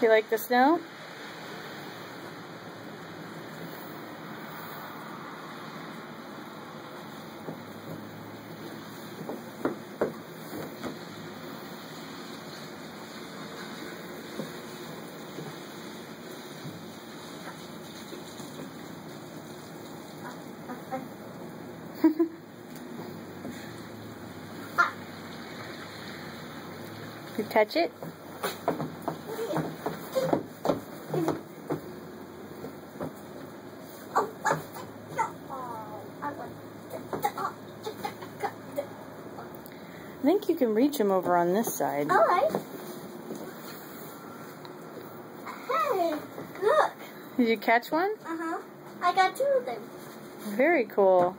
You like the snow? You touch it? I think you can reach him over on this side. Alright. Hey, look. Did you catch one? Uh-huh. I got 2 of them. Very cool.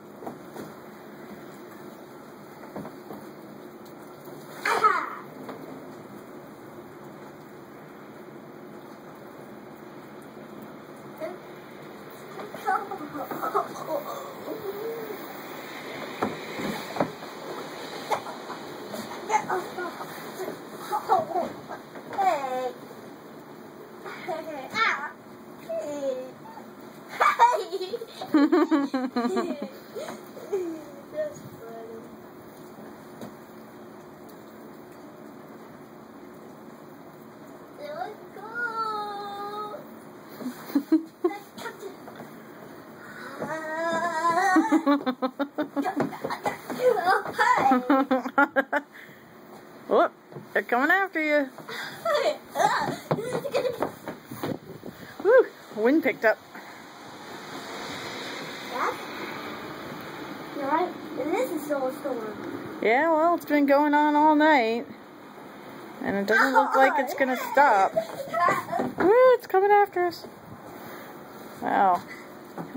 That's funny. Let's go. Whoop, they're coming after you. Woo, wind picked up. Yeah? You're right. This is still a storm. Yeah, well, it's been going on all night. And it doesn't look like it's going to stop. Woo, it's coming after us. Wow,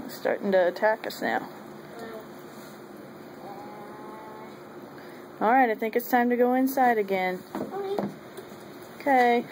it's starting to attack us now. Alright, I think it's time to go inside again. Okay.